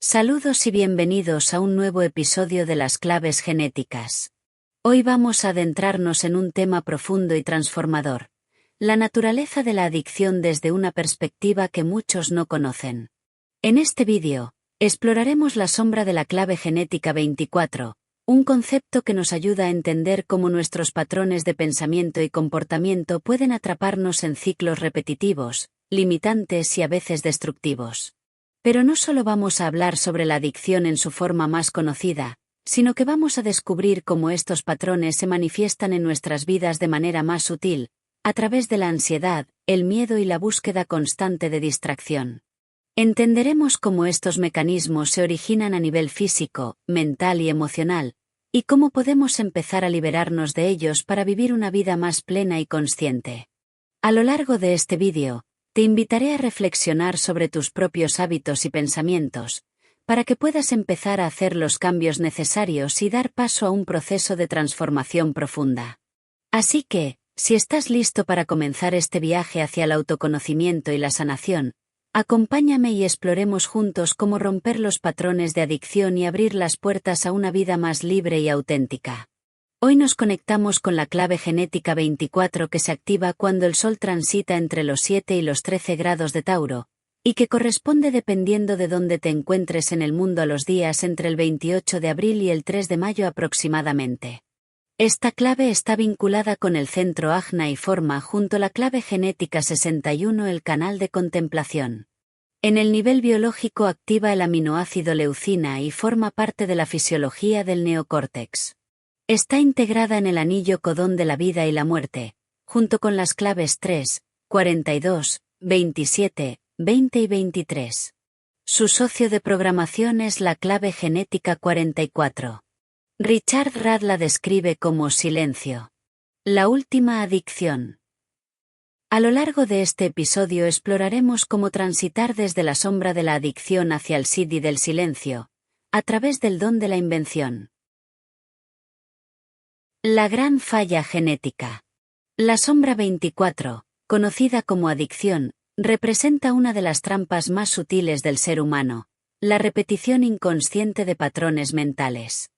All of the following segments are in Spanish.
Saludos y bienvenidos a un nuevo episodio de las claves genéticas. Hoy vamos a adentrarnos en un tema profundo y transformador: la naturaleza de la adicción desde una perspectiva que muchos no conocen. En este vídeo, exploraremos la sombra de la clave genética 24, un concepto que nos ayuda a entender cómo nuestros patrones de pensamiento y comportamiento pueden atraparnos en ciclos repetitivos, limitantes y a veces destructivos. Pero no solo vamos a hablar sobre la adicción en su forma más conocida, sino que vamos a descubrir cómo estos patrones se manifiestan en nuestras vidas de manera más sutil, a través de la ansiedad, el miedo y la búsqueda constante de distracción. Entenderemos cómo estos mecanismos se originan a nivel físico, mental y emocional, y cómo podemos empezar a liberarnos de ellos para vivir una vida más plena y consciente. A lo largo de este vídeo, te invitaré a reflexionar sobre tus propios hábitos y pensamientos, para que puedas empezar a hacer los cambios necesarios y dar paso a un proceso de transformación profunda. Así que, si estás listo para comenzar este viaje hacia el autoconocimiento y la sanación, acompáñame y exploremos juntos cómo romper los patrones de adicción y abrir las puertas a una vida más libre y auténtica. Hoy nos conectamos con la clave genética 24 que se activa cuando el Sol transita entre los 7 y los 13 grados de Tauro, y que corresponde dependiendo de dónde te encuentres en el mundo a los días entre el 28 de abril y el 3 de mayo aproximadamente. Esta clave está vinculada con el centro Ajna y forma junto a la clave genética 61 el canal de contemplación. En el nivel biológico activa el aminoácido leucina y forma parte de la fisiología del neocórtex. Está integrada en el anillo codón de la vida y la muerte, junto con las claves 3, 42, 27, 20 y 23. Su socio de programación es la clave genética 44. Richard Rudd la describe como silencio. La última adicción. A lo largo de este episodio exploraremos cómo transitar desde la sombra de la adicción hacia el siddhi del silencio, a través del don de la invención. La gran falla genética. La sombra 24, conocida como adicción, representa una de las trampas más sutiles del ser humano: la repetición inconsciente de patrones mentales.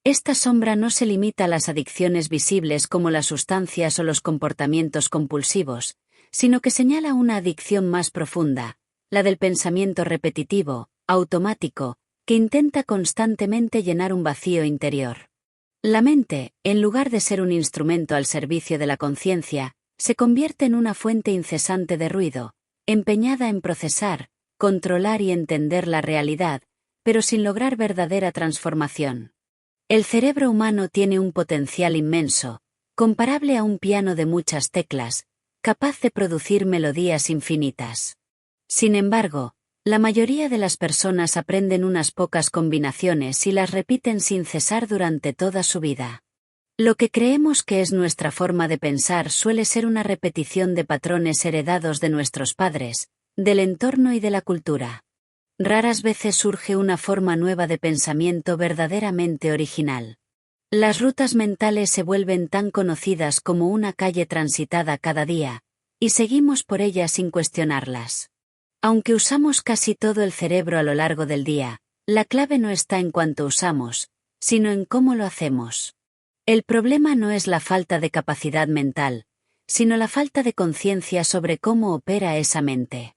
Esta sombra no se limita a las adicciones visibles como las sustancias o los comportamientos compulsivos, sino que señala una adicción más profunda, la del pensamiento repetitivo, automático, que intenta constantemente llenar un vacío interior. La mente, en lugar de ser un instrumento al servicio de la conciencia, se convierte en una fuente incesante de ruido, empeñada en procesar, controlar y entender la realidad, pero sin lograr verdadera transformación. El cerebro humano tiene un potencial inmenso, comparable a un piano de muchas teclas, capaz de producir melodías infinitas. Sin embargo, la mayoría de las personas aprenden unas pocas combinaciones y las repiten sin cesar durante toda su vida. Lo que creemos que es nuestra forma de pensar suele ser una repetición de patrones heredados de nuestros padres, del entorno y de la cultura. Raras veces surge una forma nueva de pensamiento verdaderamente original. Las rutas mentales se vuelven tan conocidas como una calle transitada cada día, y seguimos por ellas sin cuestionarlas. Aunque usamos casi todo el cerebro a lo largo del día, la clave no está en cuánto usamos, sino en cómo lo hacemos. El problema no es la falta de capacidad mental, sino la falta de conciencia sobre cómo opera esa mente.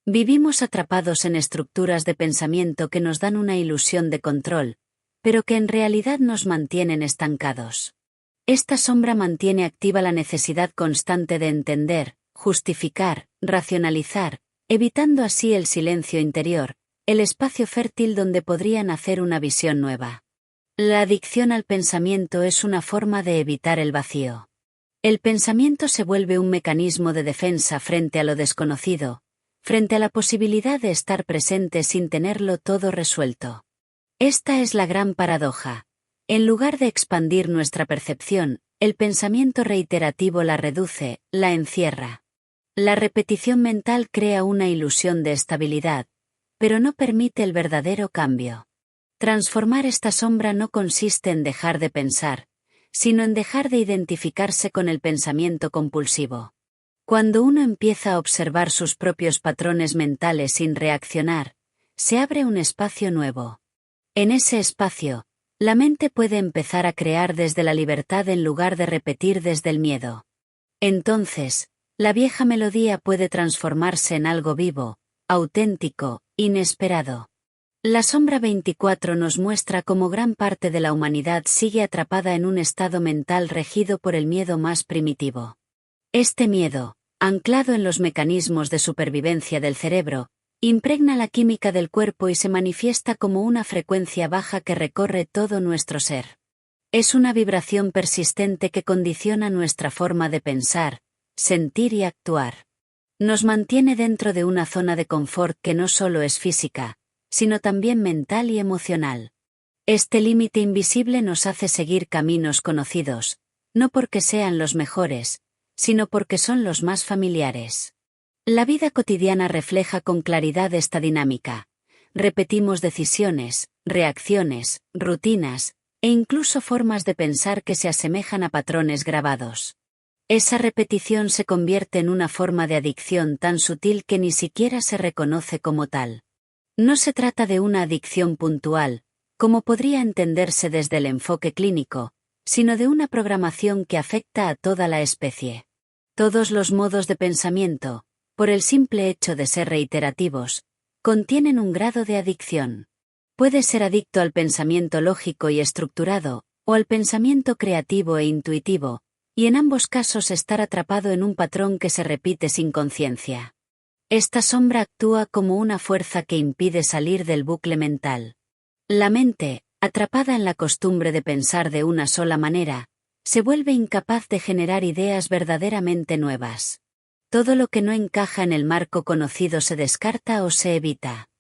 Vivimos atrapados en estructuras de pensamiento que nos dan una ilusión de control, pero que en realidad nos mantienen estancados. Esta sombra mantiene activa la necesidad constante de entender, justificar, racionalizar, evitando así el silencio interior, el espacio fértil donde podría nacer una visión nueva. La adicción al pensamiento es una forma de evitar el vacío. El pensamiento se vuelve un mecanismo de defensa frente a lo desconocido, frente a la posibilidad de estar presente sin tenerlo todo resuelto. Esta es la gran paradoja. En lugar de expandir nuestra percepción, el pensamiento reiterativo la reduce, la encierra. La repetición mental crea una ilusión de estabilidad, pero no permite el verdadero cambio. Transformar esta sombra no consiste en dejar de pensar, sino en dejar de identificarse con el pensamiento compulsivo. Cuando uno empieza a observar sus propios patrones mentales sin reaccionar, se abre un espacio nuevo. En ese espacio, la mente puede empezar a crear desde la libertad en lugar de repetir desde el miedo. Entonces, la vieja melodía puede transformarse en algo vivo, auténtico, inesperado. La sombra 24 nos muestra cómo gran parte de la humanidad sigue atrapada en un estado mental regido por el miedo más primitivo. Este miedo, anclado en los mecanismos de supervivencia del cerebro, impregna la química del cuerpo y se manifiesta como una frecuencia baja que recorre todo nuestro ser. Es una vibración persistente que condiciona nuestra forma de pensar, sentir y actuar. Nos mantiene dentro de una zona de confort que no solo es física, sino también mental y emocional. Este límite invisible nos hace seguir caminos conocidos, no porque sean los mejores, sino porque son los más familiares. La vida cotidiana refleja con claridad esta dinámica. Repetimos decisiones, reacciones, rutinas, e incluso formas de pensar que se asemejan a patrones grabados. Esa repetición se convierte en una forma de adicción tan sutil que ni siquiera se reconoce como tal. No se trata de una adicción puntual, como podría entenderse desde el enfoque clínico, sino de una programación que afecta a toda la especie. Todos los modos de pensamiento, por el simple hecho de ser reiterativos, contienen un grado de adicción. Puede ser adicto al pensamiento lógico y estructurado, o al pensamiento creativo e intuitivo, y en ambos casos estar atrapado en un patrón que se repite sin conciencia. Esta sombra actúa como una fuerza que impide salir del bucle mental. La mente, atrapada en la costumbre de pensar de una sola manera, se vuelve incapaz de generar ideas verdaderamente nuevas. Todo lo que no encaja en el marco conocido se descarta o se evita.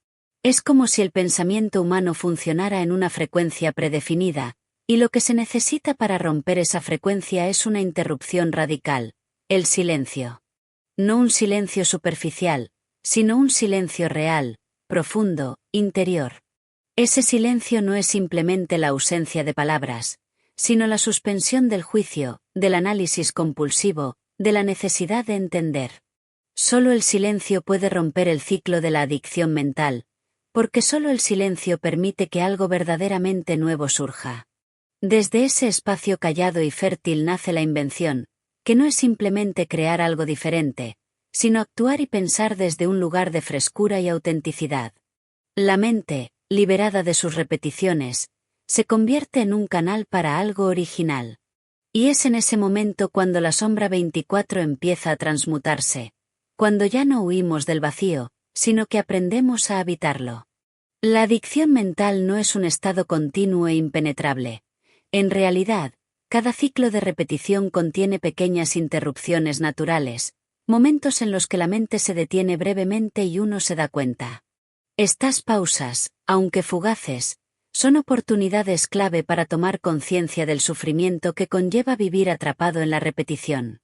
Es como si el pensamiento humano funcionara en una frecuencia predefinida, y lo que se necesita para romper esa frecuencia es una interrupción radical, el silencio. No un silencio superficial, sino un silencio real, profundo, interior. Ese silencio no es simplemente la ausencia de palabras, sino la suspensión del juicio, del análisis compulsivo, de la necesidad de entender. Solo el silencio puede romper el ciclo de la adicción mental, porque solo el silencio permite que algo verdaderamente nuevo surja. Desde ese espacio callado y fértil nace la invención, que no es simplemente crear algo diferente, sino actuar y pensar desde un lugar de frescura y autenticidad. La mente, liberada de sus repeticiones, se convierte en un canal para algo original. Y es en ese momento cuando la sombra 24 empieza a transmutarse, cuando ya no huimos del vacío, sino que aprendemos a habitarlo. La adicción mental no es un estado continuo e impenetrable. En realidad, cada ciclo de repetición contiene pequeñas interrupciones naturales, momentos en los que la mente se detiene brevemente y uno se da cuenta. Estas pausas, aunque fugaces, son oportunidades clave para tomar conciencia del sufrimiento que conlleva vivir atrapado en la repetición.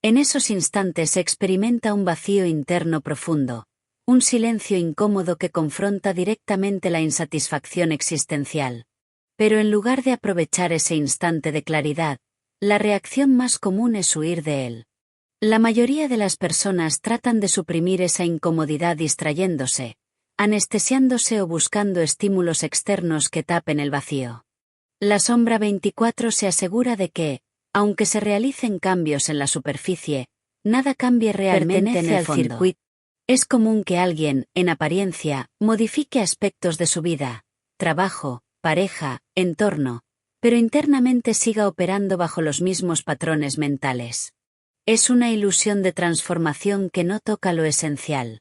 En esos instantes se experimenta un vacío interno profundo, un silencio incómodo que confronta directamente la insatisfacción existencial. Pero en lugar de aprovechar ese instante de claridad, la reacción más común es huir de él. La mayoría de las personas tratan de suprimir esa incomodidad distrayéndose, anestesiándose o buscando estímulos externos que tapen el vacío. La sombra 24 se asegura de que, aunque se realicen cambios en la superficie, nada cambie realmente en el circuito. Es común que alguien, en apariencia, modifique aspectos de su vida, trabajo, pareja, entorno, pero internamente siga operando bajo los mismos patrones mentales. Es una ilusión de transformación que no toca lo esencial.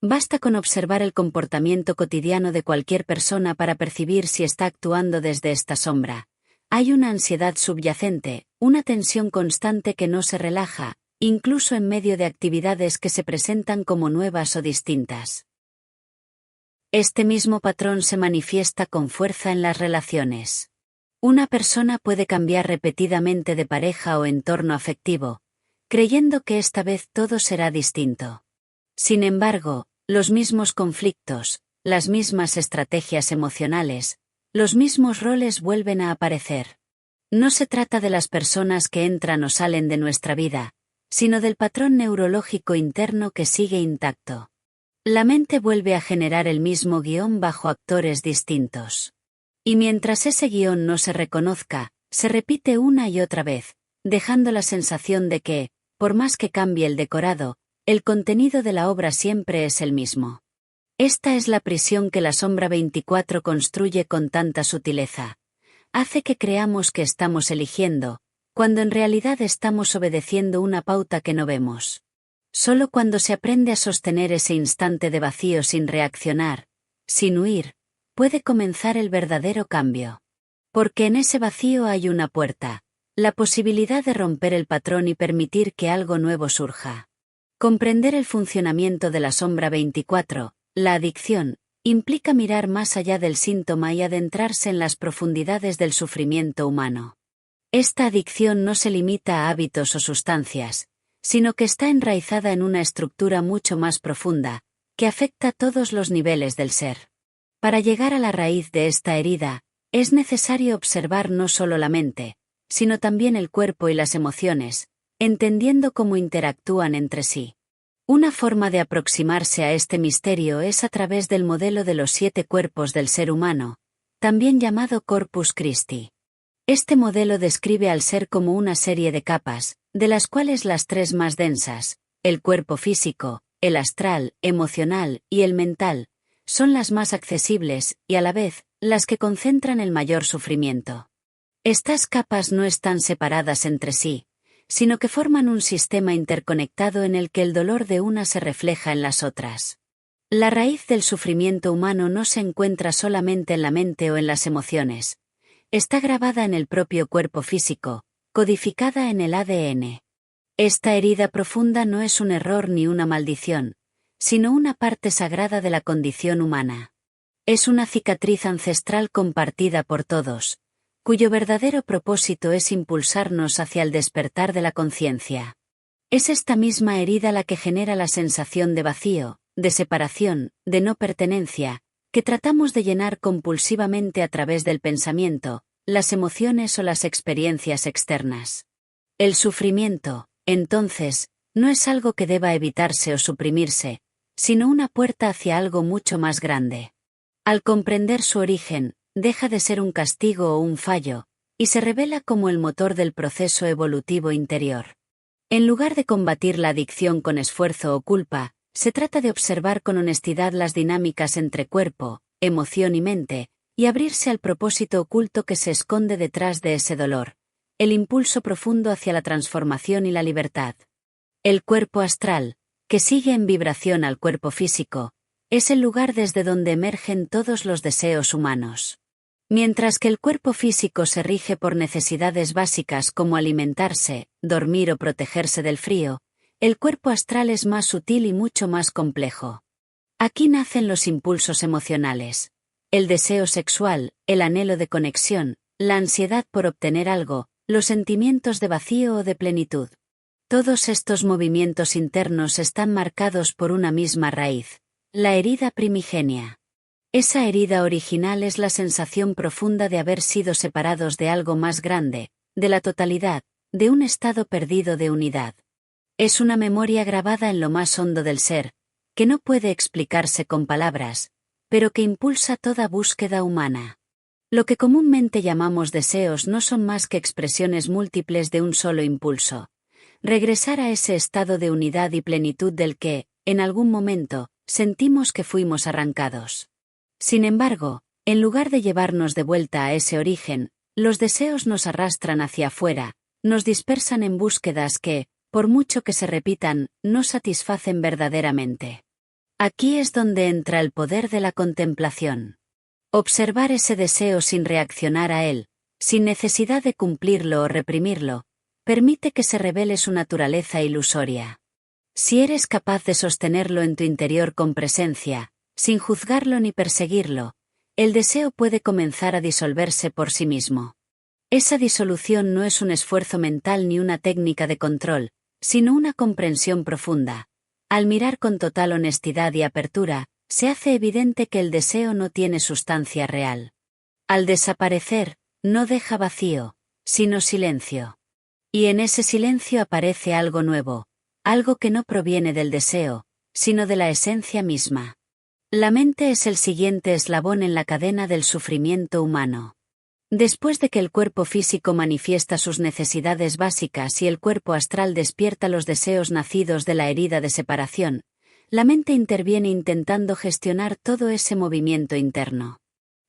Basta con observar el comportamiento cotidiano de cualquier persona para percibir si está actuando desde esta sombra. Hay una ansiedad subyacente, una tensión constante que no se relaja, incluso en medio de actividades que se presentan como nuevas o distintas. Este mismo patrón se manifiesta con fuerza en las relaciones. Una persona puede cambiar repetidamente de pareja o entorno afectivo, creyendo que esta vez todo será distinto. Sin embargo, los mismos conflictos, las mismas estrategias emocionales, los mismos roles vuelven a aparecer. No se trata de las personas que entran o salen de nuestra vida, sino del patrón neurológico interno que sigue intacto. La mente vuelve a generar el mismo guión bajo actores distintos. Y mientras ese guión no se reconozca, se repite una y otra vez, dejando la sensación de que, por más que cambie el decorado, el contenido de la obra siempre es el mismo. Esta es la prisión que la sombra 24 construye con tanta sutileza. Hace que creamos que estamos eligiendo, cuando en realidad estamos obedeciendo una pauta que no vemos. Solo cuando se aprende a sostener ese instante de vacío sin reaccionar, sin huir, puede comenzar el verdadero cambio. Porque en ese vacío hay una puerta, la posibilidad de romper el patrón y permitir que algo nuevo surja. Comprender el funcionamiento de la sombra 24, la adicción, implica mirar más allá del síntoma y adentrarse en las profundidades del sufrimiento humano. Esta adicción no se limita a hábitos o sustancias, sino que está enraizada en una estructura mucho más profunda, que afecta todos los niveles del ser. Para llegar a la raíz de esta herida, es necesario observar no solo la mente, sino también el cuerpo y las emociones, entendiendo cómo interactúan entre sí. Una forma de aproximarse a este misterio es a través del modelo de los 7 cuerpos del ser humano, también llamado Corpus Christi. Este modelo describe al ser como una serie de capas, de las cuales las 3 más densas, el cuerpo físico, el astral, emocional y el mental, son las más accesibles y a la vez, las que concentran el mayor sufrimiento. Estas capas no están separadas entre sí, sino que forman un sistema interconectado en el que el dolor de una se refleja en las otras. La raíz del sufrimiento humano no se encuentra solamente en la mente o en las emociones. Está grabada en el propio cuerpo físico, codificada en el ADN. Esta herida profunda no es un error ni una maldición, sino una parte sagrada de la condición humana. Es una cicatriz ancestral compartida por todos, cuyo verdadero propósito es impulsarnos hacia el despertar de la conciencia. Es esta misma herida la que genera la sensación de vacío, de separación, de no pertenencia, que tratamos de llenar compulsivamente a través del pensamiento, las emociones o las experiencias externas. El sufrimiento, entonces, no es algo que deba evitarse o suprimirse, sino una puerta hacia algo mucho más grande. Al comprender su origen, deja de ser un castigo o un fallo, y se revela como el motor del proceso evolutivo interior. En lugar de combatir la adicción con esfuerzo o culpa, se trata de observar con honestidad las dinámicas entre cuerpo, emoción y mente, y abrirse al propósito oculto que se esconde detrás de ese dolor, el impulso profundo hacia la transformación y la libertad. El cuerpo astral, que sigue en vibración al cuerpo físico, es el lugar desde donde emergen todos los deseos humanos. Mientras que el cuerpo físico se rige por necesidades básicas como alimentarse, dormir o protegerse del frío, el cuerpo astral es más sutil y mucho más complejo. Aquí nacen los impulsos emocionales, el deseo sexual, el anhelo de conexión, la ansiedad por obtener algo, los sentimientos de vacío o de plenitud. Todos estos movimientos internos están marcados por una misma raíz, la herida primigenia. Esa herida original es la sensación profunda de haber sido separados de algo más grande, de la totalidad, de un estado perdido de unidad. Es una memoria grabada en lo más hondo del ser, que no puede explicarse con palabras, pero que impulsa toda búsqueda humana. Lo que comúnmente llamamos deseos no son más que expresiones múltiples de un solo impulso. Regresar a ese estado de unidad y plenitud del que, en algún momento, sentimos que fuimos arrancados. Sin embargo, en lugar de llevarnos de vuelta a ese origen, los deseos nos arrastran hacia afuera, nos dispersan en búsquedas que, por mucho que se repitan, no satisfacen verdaderamente. Aquí es donde entra el poder de la contemplación. Observar ese deseo sin reaccionar a él, sin necesidad de cumplirlo o reprimirlo, permite que se revele su naturaleza ilusoria. Si eres capaz de sostenerlo en tu interior con presencia, sin juzgarlo ni perseguirlo, el deseo puede comenzar a disolverse por sí mismo. Esa disolución no es un esfuerzo mental ni una técnica de control, sino una comprensión profunda. Al mirar con total honestidad y apertura, se hace evidente que el deseo no tiene sustancia real. Al desaparecer, no deja vacío, sino silencio. Y en ese silencio aparece algo nuevo, algo que no proviene del deseo, sino de la esencia misma. La mente es el siguiente eslabón en la cadena del sufrimiento humano. Después de que el cuerpo físico manifiesta sus necesidades básicas y el cuerpo astral despierta los deseos nacidos de la herida de separación, la mente interviene intentando gestionar todo ese movimiento interno.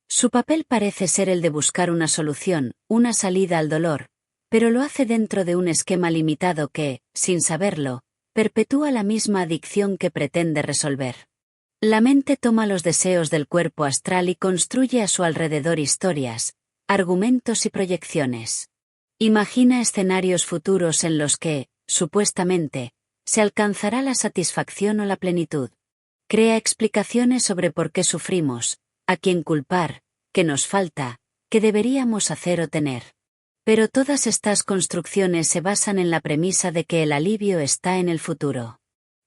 Su papel parece ser el de buscar una solución, una salida al dolor, pero lo hace dentro de un esquema limitado que, sin saberlo, perpetúa la misma adicción que pretende resolver. La mente toma los deseos del cuerpo astral y construye a su alrededor historias, argumentos y proyecciones. Imagina escenarios futuros en los que, supuestamente, se alcanzará la satisfacción o la plenitud. Crea explicaciones sobre por qué sufrimos, a quién culpar, qué nos falta, qué deberíamos hacer o tener. Pero todas estas construcciones se basan en la premisa de que el alivio está en el futuro.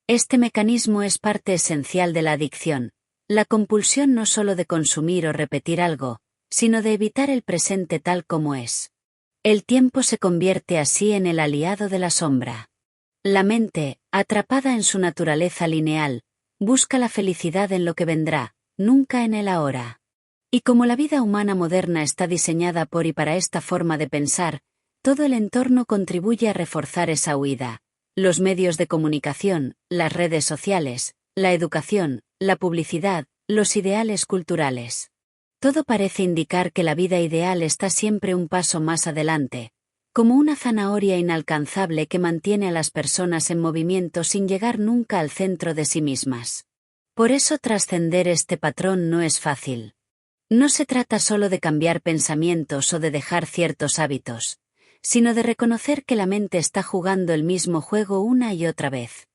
Este mecanismo es parte esencial de la adicción, la compulsión no solo de consumir o repetir algo, sino de evitar el presente tal como es. El tiempo se convierte así en el aliado de la sombra. La mente, atrapada en su naturaleza lineal, busca la felicidad en lo que vendrá, nunca en el ahora. Y como la vida humana moderna está diseñada por y para esta forma de pensar, todo el entorno contribuye a reforzar esa huida. Los medios de comunicación, las redes sociales, la educación, la publicidad, los ideales culturales. Todo parece indicar que la vida ideal está siempre un paso más adelante, como una zanahoria inalcanzable que mantiene a las personas en movimiento sin llegar nunca al centro de sí mismas. Por eso trascender este patrón no es fácil. No se trata solo de cambiar pensamientos o de dejar ciertos hábitos, sino de reconocer que la mente está jugando el mismo juego una y otra vez.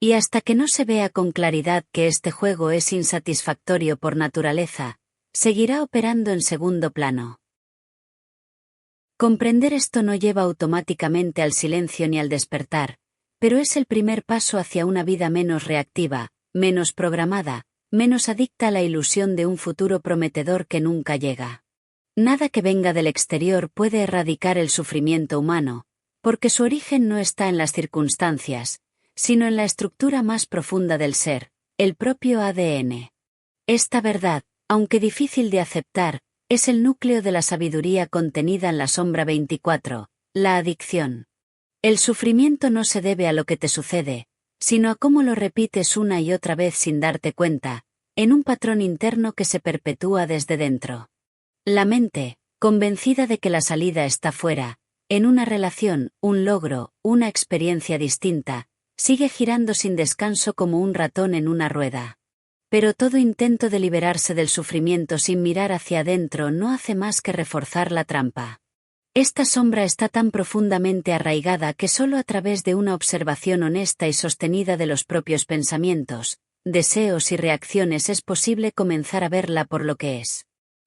Y hasta que no se vea con claridad que este juego es insatisfactorio por naturaleza, seguirá operando en segundo plano. Comprender esto no lleva automáticamente al silencio ni al despertar, pero es el primer paso hacia una vida menos reactiva, menos programada, menos adicta a la ilusión de un futuro prometedor que nunca llega. Nada que venga del exterior puede erradicar el sufrimiento humano, porque su origen no está en las circunstancias, sino en la estructura más profunda del ser, el propio ADN. Esta verdad, aunque difícil de aceptar, es el núcleo de la sabiduría contenida en la sombra 24, la adicción. El sufrimiento no se debe a lo que te sucede, sino a cómo lo repites una y otra vez sin darte cuenta, en un patrón interno que se perpetúa desde dentro. La mente, convencida de que la salida está fuera, en una relación, un logro, una experiencia distinta, sigue girando sin descanso como un ratón en una rueda. Pero todo intento de liberarse del sufrimiento sin mirar hacia adentro no hace más que reforzar la trampa. Esta sombra está tan profundamente arraigada que solo a través de una observación honesta y sostenida de los propios pensamientos, deseos y reacciones es posible comenzar a verla por lo que es.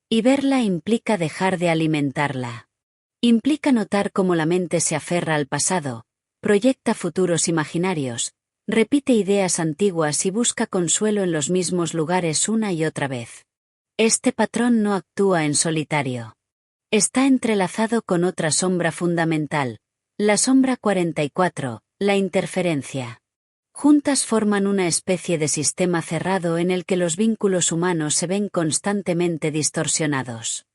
Y verla implica dejar de alimentarla. Implica notar cómo la mente se aferra al pasado, proyecta futuros imaginarios, repite ideas antiguas y busca consuelo en los mismos lugares una y otra vez. Este patrón no actúa en solitario. Está entrelazado con otra sombra fundamental, la sombra 44, la interferencia. Juntas forman una especie de sistema cerrado en el que los vínculos humanos se ven constantemente distorsionados.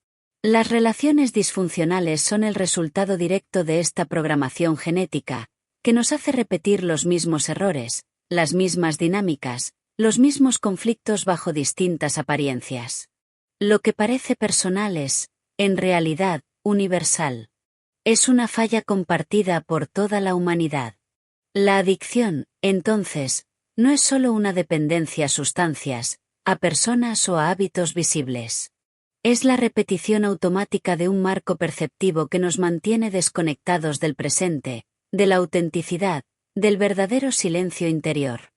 Las relaciones disfuncionales son el resultado directo de esta programación genética, que nos hace repetir los mismos errores, las mismas dinámicas, los mismos conflictos bajo distintas apariencias. Lo que parece personal es, en realidad, universal. Es una falla compartida por toda la humanidad. La adicción, entonces, no es solo una dependencia a sustancias, a personas o a hábitos visibles. Es la repetición automática de un marco perceptivo que nos mantiene desconectados del presente, de la autenticidad, del verdadero silencio interior.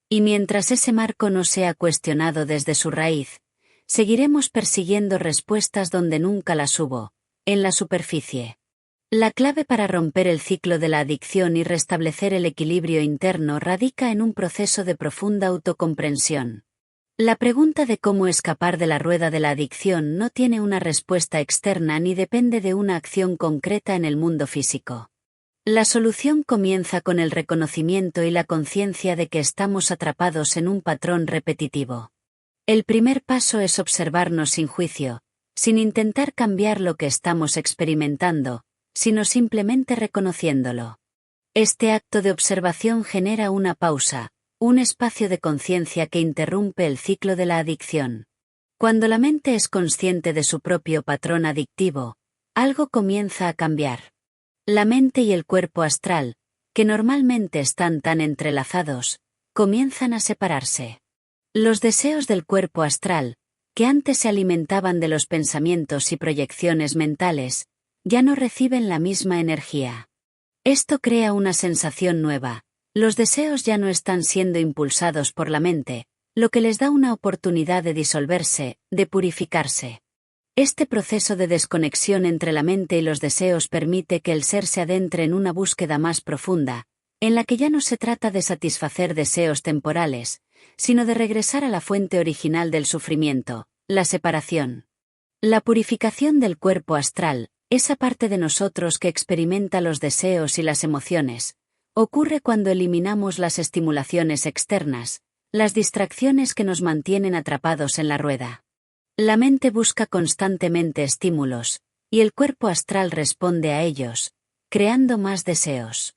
Y mientras ese marco no sea cuestionado desde su raíz, seguiremos persiguiendo respuestas donde nunca las hubo, en la superficie. La clave para romper el ciclo de la adicción y restablecer el equilibrio interno radica en un proceso de profunda autocomprensión. La pregunta de cómo escapar de la rueda de la adicción no tiene una respuesta externa ni depende de una acción concreta en el mundo físico. La solución comienza con el reconocimiento y la conciencia de que estamos atrapados en un patrón repetitivo. El primer paso es observarnos sin juicio, sin intentar cambiar lo que estamos experimentando, sino simplemente reconociéndolo. Este acto de observación genera una pausa, un espacio de conciencia que interrumpe el ciclo de la adicción. Cuando la mente es consciente de su propio patrón adictivo, algo comienza a cambiar. La mente y el cuerpo astral, que normalmente están tan entrelazados, comienzan a separarse. Los deseos del cuerpo astral, que antes se alimentaban de los pensamientos y proyecciones mentales, ya no reciben la misma energía. Esto crea una sensación nueva. Los deseos ya no están siendo impulsados por la mente, lo que les da una oportunidad de disolverse, de purificarse. Este proceso de desconexión entre la mente y los deseos permite que el ser se adentre en una búsqueda más profunda, en la que ya no se trata de satisfacer deseos temporales, sino de regresar a la fuente original del sufrimiento, la separación. La purificación del cuerpo astral, esa parte de nosotros que experimenta los deseos y las emociones, ocurre cuando eliminamos las estimulaciones externas, las distracciones que nos mantienen atrapados en la rueda. La mente busca constantemente estímulos, y el cuerpo astral responde a ellos, creando más deseos.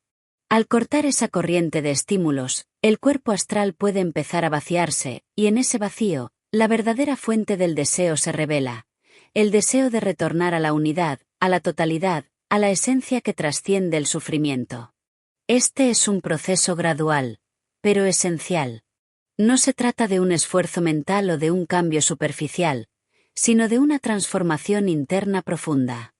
Al cortar esa corriente de estímulos, el cuerpo astral puede empezar a vaciarse, y en ese vacío, la verdadera fuente del deseo se revela, el deseo de retornar a la unidad, a la totalidad, a la esencia que trasciende el sufrimiento. Este es un proceso gradual, pero esencial. No se trata de un esfuerzo mental o de un cambio superficial, sino de una transformación interna profunda.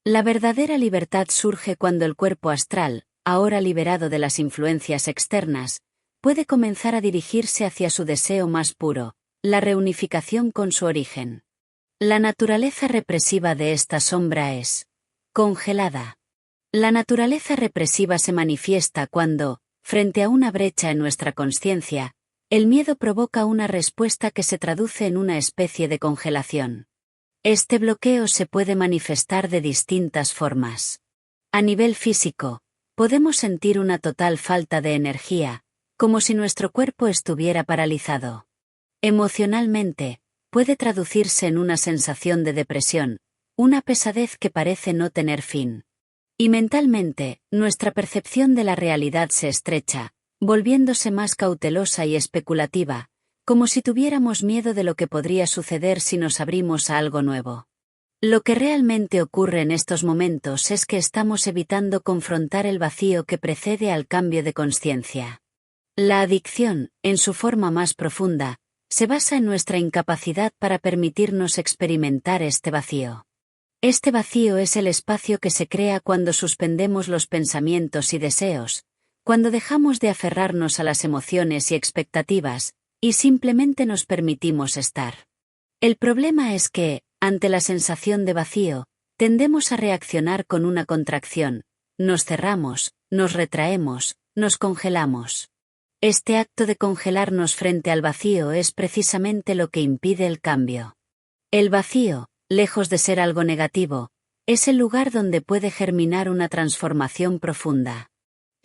La verdadera libertad surge cuando el cuerpo astral, ahora liberado de las influencias externas, puede comenzar a dirigirse hacia su deseo más puro, la reunificación con su origen. La naturaleza represiva de esta sombra es congelada. La naturaleza represiva se manifiesta cuando, frente a una brecha en nuestra consciencia, el miedo provoca una respuesta que se traduce en una especie de congelación. Este bloqueo se puede manifestar de distintas formas. A nivel físico, podemos sentir una total falta de energía, como si nuestro cuerpo estuviera paralizado. Emocionalmente, puede traducirse en una sensación de depresión, una pesadez que parece no tener fin. Y mentalmente, nuestra percepción de la realidad se estrecha, volviéndose más cautelosa y especulativa, como si tuviéramos miedo de lo que podría suceder si nos abrimos a algo nuevo. Lo que realmente ocurre en estos momentos es que estamos evitando confrontar el vacío que precede al cambio de conciencia. La adicción, en su forma más profunda, se basa en nuestra incapacidad para permitirnos experimentar este vacío. Este vacío es el espacio que se crea cuando suspendemos los pensamientos y deseos, cuando dejamos de aferrarnos a las emociones y expectativas, y simplemente nos permitimos estar. El problema es que, ante la sensación de vacío, tendemos a reaccionar con una contracción, nos cerramos, nos retraemos, nos congelamos. Este acto de congelarnos frente al vacío es precisamente lo que impide el cambio. El vacío, lejos de ser algo negativo, es el lugar donde puede germinar una transformación profunda.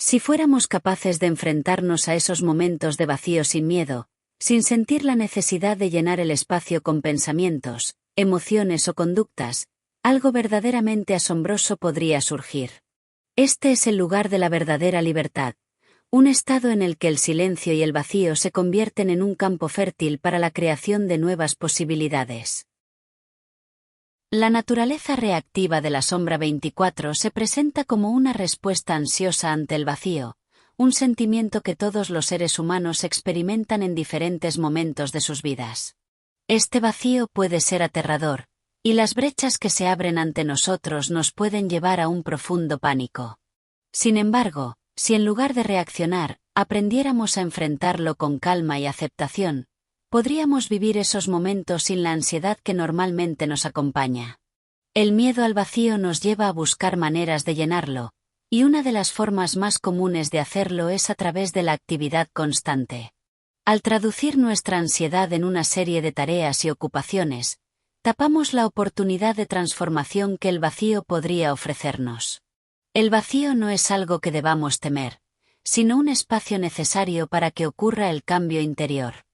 Si fuéramos capaces de enfrentarnos a esos momentos de vacío sin miedo, sin sentir la necesidad de llenar el espacio con pensamientos, emociones o conductas, algo verdaderamente asombroso podría surgir. Este es el lugar de la verdadera libertad, un estado en el que el silencio y el vacío se convierten en un campo fértil para la creación de nuevas posibilidades. La naturaleza reactiva de la sombra 24 se presenta como una respuesta ansiosa ante el vacío, un sentimiento que todos los seres humanos experimentan en diferentes momentos de sus vidas. Este vacío puede ser aterrador, y las brechas que se abren ante nosotros nos pueden llevar a un profundo pánico. Sin embargo, si en lugar de reaccionar, aprendiéramos a enfrentarlo con calma y aceptación, podríamos vivir esos momentos sin la ansiedad que normalmente nos acompaña. El miedo al vacío nos lleva a buscar maneras de llenarlo, y una de las formas más comunes de hacerlo es a través de la actividad constante. Al traducir nuestra ansiedad en una serie de tareas y ocupaciones, tapamos la oportunidad de transformación que el vacío podría ofrecernos. El vacío no es algo que debamos temer, sino un espacio necesario para que ocurra el cambio interior.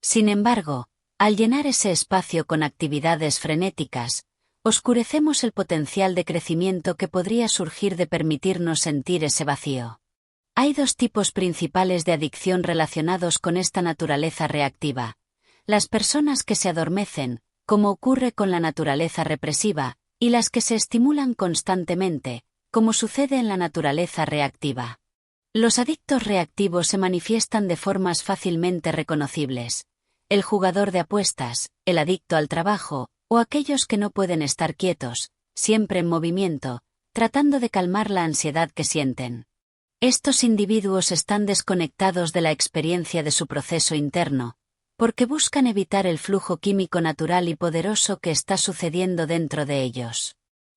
Sin embargo, al llenar ese espacio con actividades frenéticas, oscurecemos el potencial de crecimiento que podría surgir de permitirnos sentir ese vacío. Hay dos tipos principales de adicción relacionados con esta naturaleza reactiva: las personas que se adormecen, como ocurre con la naturaleza represiva, y las que se estimulan constantemente, como sucede en la naturaleza reactiva. Los adictos reactivos se manifiestan de formas fácilmente reconocibles: el jugador de apuestas, el adicto al trabajo, o aquellos que no pueden estar quietos, siempre en movimiento, tratando de calmar la ansiedad que sienten. Estos individuos están desconectados de la experiencia de su proceso interno, porque buscan evitar el flujo químico natural y poderoso que está sucediendo dentro de ellos.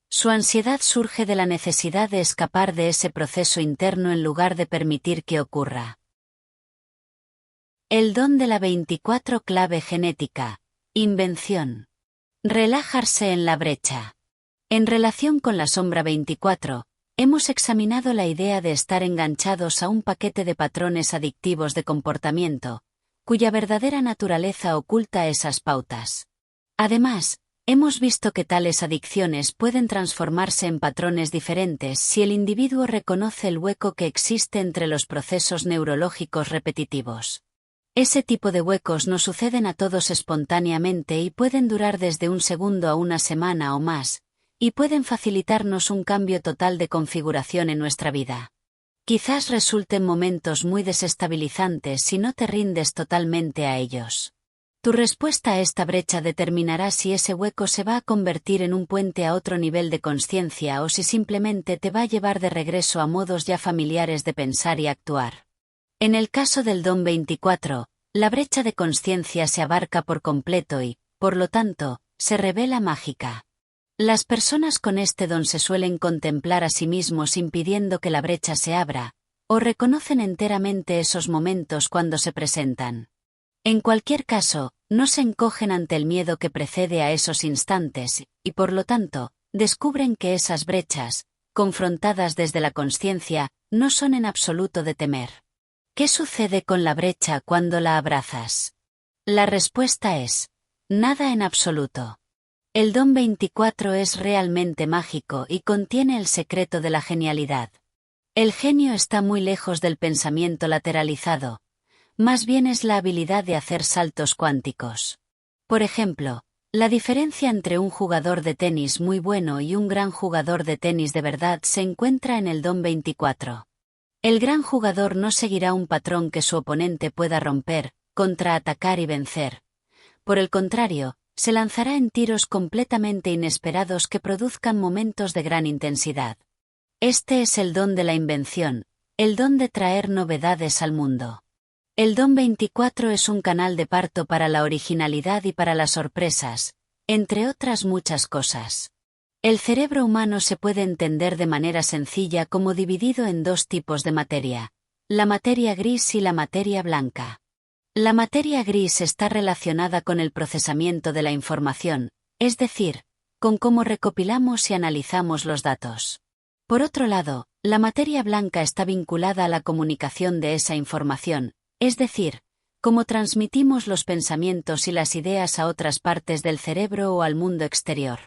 Su ansiedad surge de la necesidad de escapar de ese proceso interno en lugar de permitir que ocurra. El don de la 24 clave genética. Invención. Relajarse en la brecha. En relación con la sombra 24, hemos examinado la idea de estar enganchados a un paquete de patrones adictivos de comportamiento, cuya verdadera naturaleza oculta esas pautas. Además, hemos visto que tales adicciones pueden transformarse en patrones diferentes si el individuo reconoce el hueco que existe entre los procesos neurológicos repetitivos. Ese tipo de huecos no suceden a todos espontáneamente y pueden durar desde un segundo a una semana o más, y pueden facilitarnos un cambio total de configuración en nuestra vida. Quizás resulten momentos muy desestabilizantes si no te rindes totalmente a ellos. Tu respuesta a esta brecha determinará si ese hueco se va a convertir en un puente a otro nivel de consciencia o si simplemente te va a llevar de regreso a modos ya familiares de pensar y actuar. En el caso del don 24, la brecha de consciencia se abarca por completo y, por lo tanto, se revela mágica. Las personas con este don se suelen contemplar a sí mismos impidiendo que la brecha se abra, o reconocen enteramente esos momentos cuando se presentan. En cualquier caso, no se encogen ante el miedo que precede a esos instantes, y por lo tanto, descubren que esas brechas, confrontadas desde la consciencia, no son en absoluto de temer. ¿Qué sucede con la brecha cuando la abrazas? La respuesta es: nada en absoluto. El don 24 es realmente mágico y contiene el secreto de la genialidad. El genio está muy lejos del pensamiento lateralizado, más bien es la habilidad de hacer saltos cuánticos. Por ejemplo, la diferencia entre un jugador de tenis muy bueno y un gran jugador de tenis de verdad se encuentra en el don 24. El gran jugador no seguirá un patrón que su oponente pueda romper, contraatacar y vencer. Por el contrario, se lanzará en tiros completamente inesperados que produzcan momentos de gran intensidad. Este es el don de la invención, el don de traer novedades al mundo. El don 24 es un canal de parto para la originalidad y para las sorpresas, entre otras muchas cosas. El cerebro humano se puede entender de manera sencilla como dividido en dos tipos de materia: la materia gris y la materia blanca. La materia gris está relacionada con el procesamiento de la información, es decir, con cómo recopilamos y analizamos los datos. Por otro lado, la materia blanca está vinculada a la comunicación de esa información, es decir, cómo transmitimos los pensamientos y las ideas a otras partes del cerebro o al mundo exterior.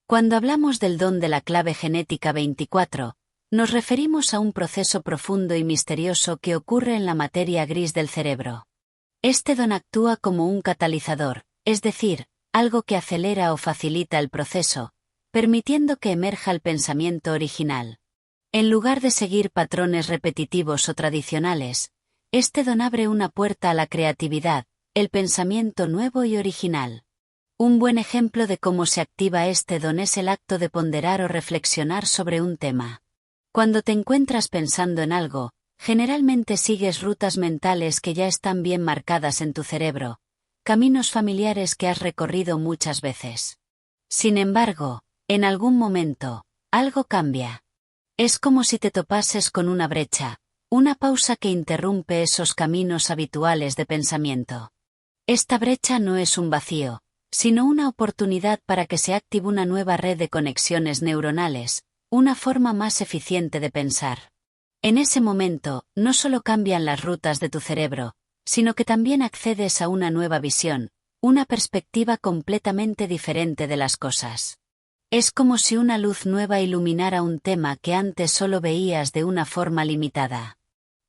Cuando hablamos del don de la clave genética 24, nos referimos a un proceso profundo y misterioso que ocurre en la materia gris del cerebro. Este don actúa como un catalizador, es decir, algo que acelera o facilita el proceso, permitiendo que emerja el pensamiento original. En lugar de seguir patrones repetitivos o tradicionales, este don abre una puerta a la creatividad, el pensamiento nuevo y original. Un buen ejemplo de cómo se activa este don es el acto de ponderar o reflexionar sobre un tema. Cuando te encuentras pensando en algo, generalmente sigues rutas mentales que ya están bien marcadas en tu cerebro, caminos familiares que has recorrido muchas veces. Sin embargo, en algún momento, algo cambia. Es como si te topases con una brecha, una pausa que interrumpe esos caminos habituales de pensamiento. Esta brecha no es un vacío, sino una oportunidad para que se active una nueva red de conexiones neuronales, una forma más eficiente de pensar. En ese momento, no solo cambian las rutas de tu cerebro, sino que también accedes a una nueva visión, una perspectiva completamente diferente de las cosas. Es como si una luz nueva iluminara un tema que antes solo veías de una forma limitada.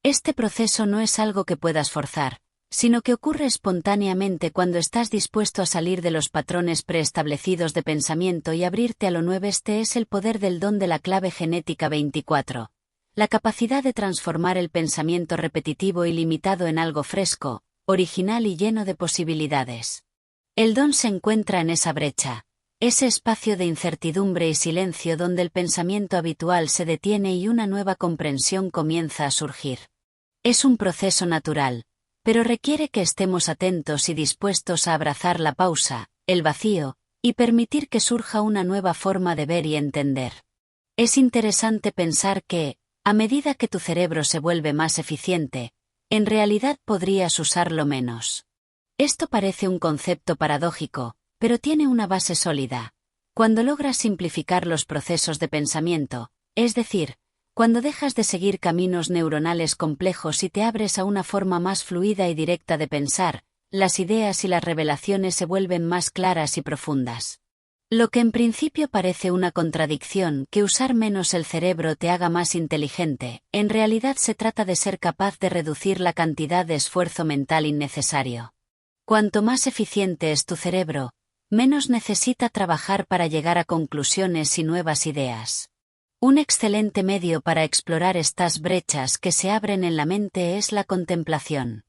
Este proceso no es algo que puedas forzar, sino que ocurre espontáneamente cuando estás dispuesto a salir de los patrones preestablecidos de pensamiento y abrirte a lo nuevo. Este es el poder del don de la clave genética 24. La capacidad de transformar el pensamiento repetitivo y limitado en algo fresco, original y lleno de posibilidades. El don se encuentra en esa brecha, ese espacio de incertidumbre y silencio donde el pensamiento habitual se detiene y una nueva comprensión comienza a surgir. Es un proceso natural, pero requiere que estemos atentos y dispuestos a abrazar la pausa, el vacío, y permitir que surja una nueva forma de ver y entender. Es interesante pensar que, a medida que tu cerebro se vuelve más eficiente, en realidad podrías usarlo menos. Esto parece un concepto paradójico, pero tiene una base sólida. Cuando logras simplificar los procesos de pensamiento, es decir, cuando dejas de seguir caminos neuronales complejos y te abres a una forma más fluida y directa de pensar, las ideas y las revelaciones se vuelven más claras y profundas. Lo que en principio parece una contradicción, que usar menos el cerebro te haga más inteligente, en realidad se trata de ser capaz de reducir la cantidad de esfuerzo mental innecesario. Cuanto más eficiente es tu cerebro, menos necesita trabajar para llegar a conclusiones y nuevas ideas. Un excelente medio para explorar estas brechas que se abren en la mente es la contemplación.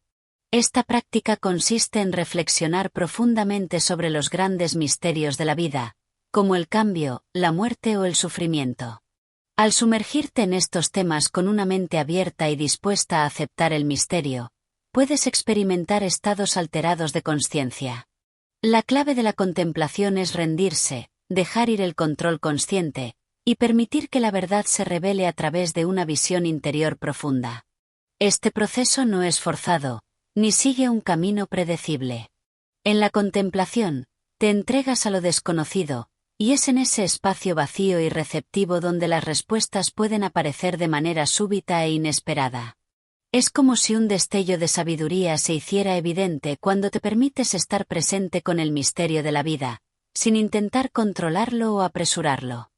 Esta práctica consiste en reflexionar profundamente sobre los grandes misterios de la vida, como el cambio, la muerte o el sufrimiento. Al sumergirte en estos temas con una mente abierta y dispuesta a aceptar el misterio, puedes experimentar estados alterados de consciencia. La clave de la contemplación es rendirse, dejar ir el control consciente, y permitir que la verdad se revele a través de una visión interior profunda. Este proceso no es forzado, ni sigue un camino predecible. En la contemplación, te entregas a lo desconocido, y es en ese espacio vacío y receptivo donde las respuestas pueden aparecer de manera súbita e inesperada. Es como si un destello de sabiduría se hiciera evidente cuando te permites estar presente con el misterio de la vida, sin intentar controlarlo o apresurarlo.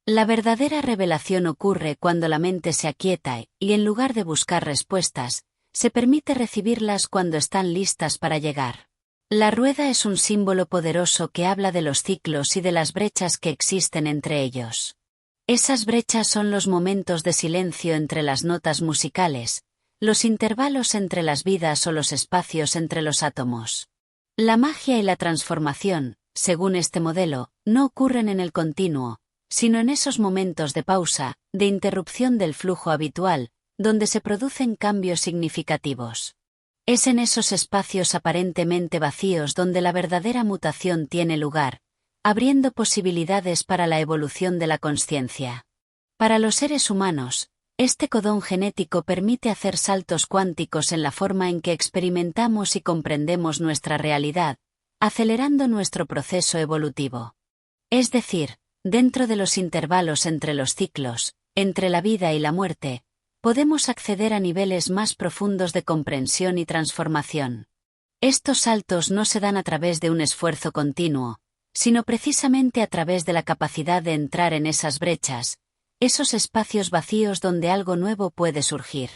La verdadera revelación ocurre cuando la mente se aquieta y, en lugar de buscar respuestas, se permite recibirlas cuando están listas para llegar. La rueda es un símbolo poderoso que habla de los ciclos y de las brechas que existen entre ellos. Esas brechas son los momentos de silencio entre las notas musicales, los intervalos entre las vidas o los espacios entre los átomos. La magia y la transformación, según este modelo, no ocurren en el continuo, sino en esos momentos de pausa, de interrupción del flujo habitual, donde se producen cambios significativos. Es en esos espacios aparentemente vacíos donde la verdadera mutación tiene lugar, abriendo posibilidades para la evolución de la consciencia. Para los seres humanos, este codón genético permite hacer saltos cuánticos en la forma en que experimentamos y comprendemos nuestra realidad, acelerando nuestro proceso evolutivo. Es decir, dentro de los intervalos entre los ciclos, entre la vida y la muerte, podemos acceder a niveles más profundos de comprensión y transformación. Estos saltos no se dan a través de un esfuerzo continuo, sino precisamente a través de la capacidad de entrar en esas brechas, esos espacios vacíos donde algo nuevo puede surgir.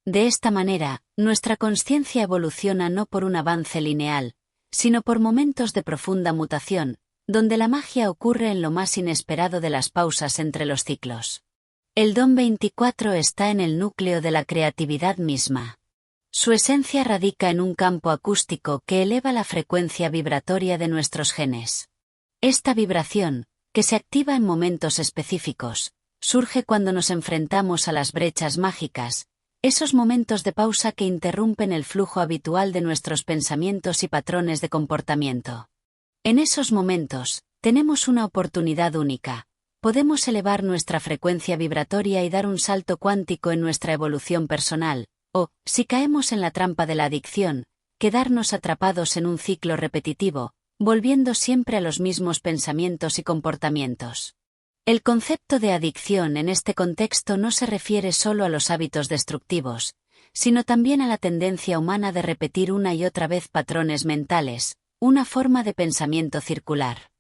De esta manera, nuestra consciencia evoluciona no por un avance lineal, sino por momentos de profunda mutación, donde la magia ocurre en lo más inesperado de las pausas entre los ciclos. El don 24 está en el núcleo de la creatividad misma. Su esencia radica en un campo acústico que eleva la frecuencia vibratoria de nuestros genes. Esta vibración, que se activa en momentos específicos, surge cuando nos enfrentamos a las brechas mágicas, esos momentos de pausa que interrumpen el flujo habitual de nuestros pensamientos y patrones de comportamiento. En esos momentos, tenemos una oportunidad única. Podemos elevar nuestra frecuencia vibratoria y dar un salto cuántico en nuestra evolución personal, o, si caemos en la trampa de la adicción, quedarnos atrapados en un ciclo repetitivo, volviendo siempre a los mismos pensamientos y comportamientos. El concepto de adicción en este contexto no se refiere solo a los hábitos destructivos, sino también a la tendencia humana de repetir una y otra vez patrones mentales, una forma de pensamiento circular.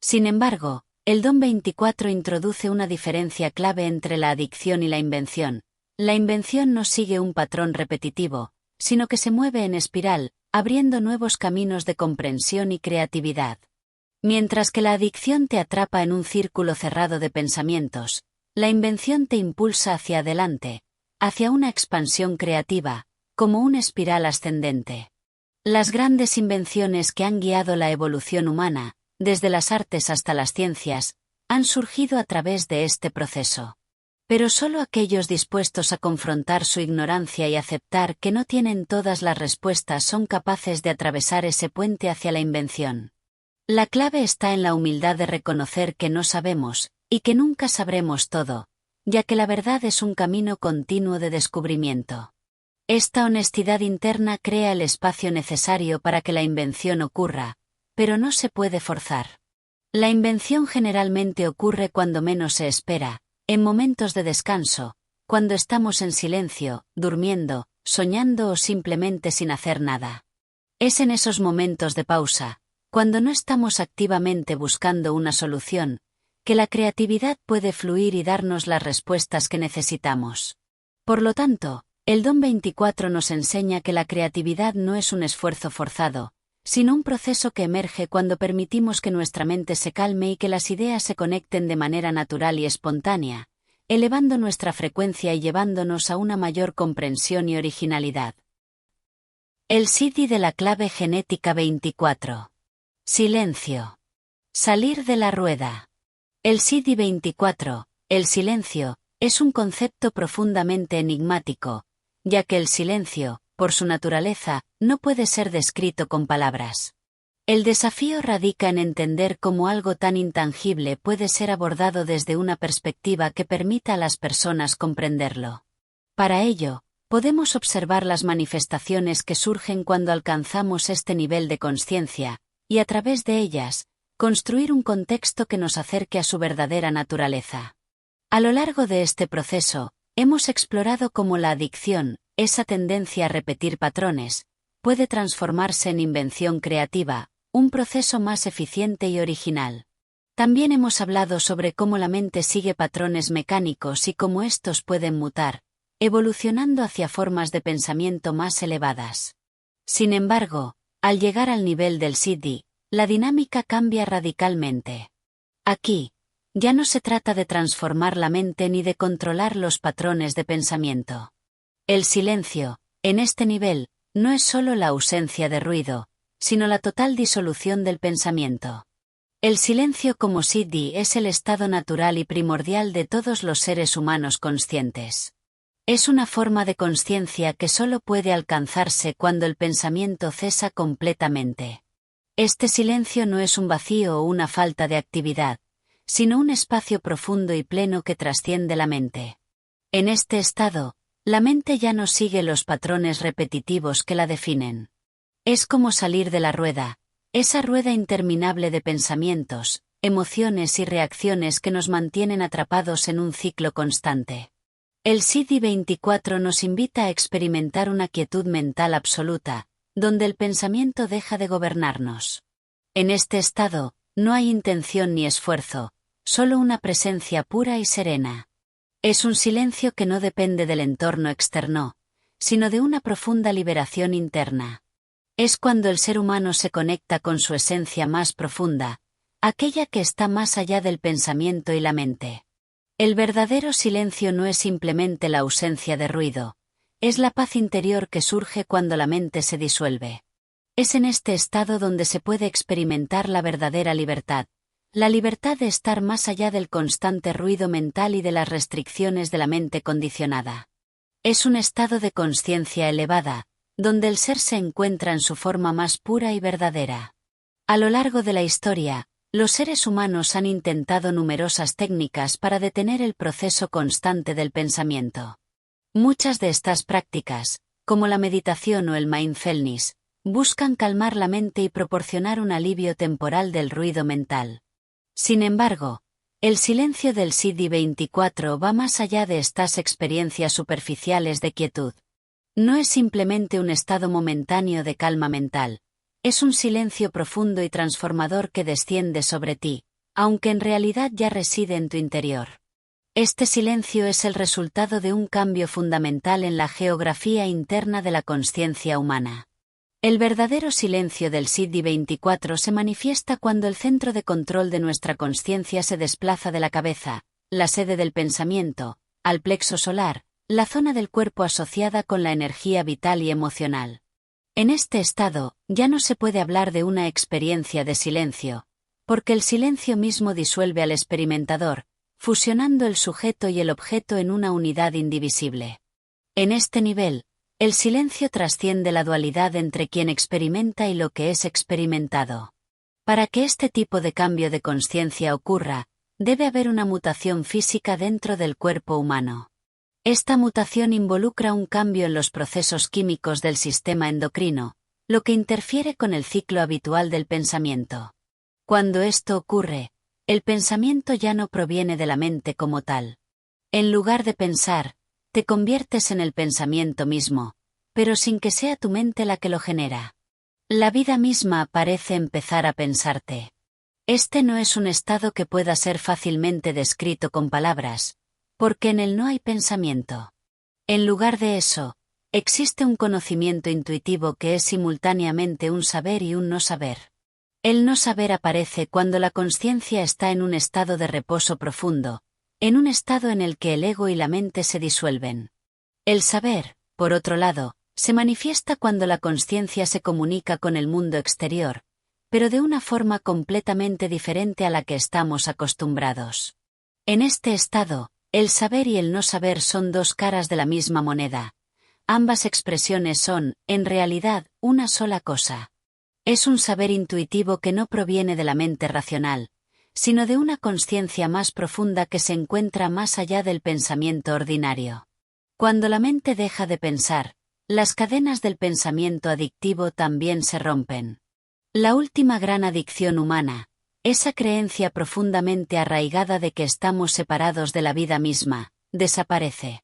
Sin embargo, el DOM 24 introduce una diferencia clave entre la adicción y la invención. La invención no sigue un patrón repetitivo, sino que se mueve en espiral, abriendo nuevos caminos de comprensión y creatividad. Mientras que la adicción te atrapa en un círculo cerrado de pensamientos, la invención te impulsa hacia adelante, hacia una expansión creativa, como una espiral ascendente. Las grandes invenciones que han guiado la evolución humana, desde las artes hasta las ciencias, han surgido a través de este proceso. Pero solo aquellos dispuestos a confrontar su ignorancia y aceptar que no tienen todas las respuestas son capaces de atravesar ese puente hacia la invención. La clave está en la humildad de reconocer que no sabemos, y que nunca sabremos todo, ya que la verdad es un camino continuo de descubrimiento. Esta honestidad interna crea el espacio necesario para que la invención ocurra, pero no se puede forzar. La invención generalmente ocurre cuando menos se espera, en momentos de descanso, cuando estamos en silencio, durmiendo, soñando o simplemente sin hacer nada. Es en esos momentos de pausa, cuando no estamos activamente buscando una solución, que la creatividad puede fluir y darnos las respuestas que necesitamos. Por lo tanto, el DOM 24 nos enseña que la creatividad no es un esfuerzo forzado, sino un proceso que emerge cuando permitimos que nuestra mente se calme y que las ideas se conecten de manera natural y espontánea, elevando nuestra frecuencia y llevándonos a una mayor comprensión y originalidad. El CD de la clave genética 24. Silencio. Salir de la rueda. El CD 24, el silencio, es un concepto profundamente enigmático, ya que el silencio, por su naturaleza, no puede ser descrito con palabras. El desafío radica en entender cómo algo tan intangible puede ser abordado desde una perspectiva que permita a las personas comprenderlo. Para ello, podemos observar las manifestaciones que surgen cuando alcanzamos este nivel de consciencia, y a través de ellas, construir un contexto que nos acerque a su verdadera naturaleza. A lo largo de este proceso, hemos explorado cómo la adicción, esa tendencia a repetir patrones, puede transformarse en invención creativa, un proceso más eficiente y original. También hemos hablado sobre cómo la mente sigue patrones mecánicos y cómo estos pueden mutar, evolucionando hacia formas de pensamiento más elevadas. Sin embargo, al llegar al nivel del CD, la dinámica cambia radicalmente. Aquí, ya no se trata de transformar la mente ni de controlar los patrones de pensamiento. El silencio, en este nivel, no es solo la ausencia de ruido, sino la total disolución del pensamiento. El silencio como CD es el estado natural y primordial de todos los seres humanos conscientes. Es una forma de consciencia que solo puede alcanzarse cuando el pensamiento cesa completamente. Este silencio no es un vacío o una falta de actividad, sino un espacio profundo y pleno que trasciende la mente. En este estado, la mente ya no sigue los patrones repetitivos que la definen. Es como salir de la rueda, esa rueda interminable de pensamientos, emociones y reacciones que nos mantienen atrapados en un ciclo constante. El CD 24 nos invita a experimentar una quietud mental absoluta, donde el pensamiento deja de gobernarnos. En este estado, no hay intención ni esfuerzo, solo una presencia pura y serena. Es un silencio que no depende del entorno externo, sino de una profunda liberación interna. Es cuando el ser humano se conecta con su esencia más profunda, aquella que está más allá del pensamiento y la mente. El verdadero silencio no es simplemente la ausencia de ruido, es la paz interior que surge cuando la mente se disuelve. Es en este estado donde se puede experimentar la verdadera libertad, la libertad de estar más allá del constante ruido mental y de las restricciones de la mente condicionada. Es un estado de conciencia elevada, donde el ser se encuentra en su forma más pura y verdadera. A lo largo de la historia, los seres humanos han intentado numerosas técnicas para detener el proceso constante del pensamiento. Muchas de estas prácticas, como la meditación o el mindfulness, buscan calmar la mente y proporcionar un alivio temporal del ruido mental. Sin embargo, El silencio del Siddhi-24 va más allá de estas experiencias superficiales de quietud. No es simplemente un estado momentáneo de calma mental. Es un silencio profundo y transformador que desciende sobre ti, aunque en realidad ya reside en tu interior. Este silencio es el resultado de un cambio fundamental en la geografía interna de la consciencia humana. El verdadero silencio del Siddhi-24 se manifiesta cuando el centro de control de nuestra consciencia se desplaza de la cabeza, la sede del pensamiento, al plexo solar, la zona del cuerpo asociada con la energía vital y emocional. En este estado, ya no se puede hablar de una experiencia de silencio, porque el silencio mismo disuelve al experimentador, fusionando el sujeto y el objeto en una unidad indivisible. En este nivel, el silencio trasciende la dualidad entre quien experimenta y lo que es experimentado. Para que este tipo de cambio de consciencia ocurra, debe haber una mutación física dentro del cuerpo humano. Esta mutación involucra un cambio en los procesos químicos del sistema endocrino, lo que interfiere con el ciclo habitual del pensamiento. Cuando esto ocurre, el pensamiento ya no proviene de la mente como tal. En lugar de pensar, te conviertes en el pensamiento mismo, pero sin que sea tu mente la que lo genera. La vida misma parece empezar a pensarte. Este no es un estado que pueda ser fácilmente descrito con palabras, porque en él no hay pensamiento. En lugar de eso, existe un conocimiento intuitivo que es simultáneamente un saber y un no saber. El no saber aparece cuando la consciencia está en un estado de reposo profundo, en un estado en el que el ego y la mente se disuelven. El saber, por otro lado, se manifiesta cuando la consciencia se comunica con el mundo exterior, pero de una forma completamente diferente a la que estamos acostumbrados. En este estado, el saber y el no saber son dos caras de la misma moneda. Ambas expresiones son, en realidad, una sola cosa. Es un saber intuitivo que no proviene de la mente racional, sino de una consciencia más profunda que se encuentra más allá del pensamiento ordinario. Cuando la mente deja de pensar, las cadenas del pensamiento adictivo también se rompen. La última gran adicción humana, esa creencia profundamente arraigada de que estamos separados de la vida misma, desaparece.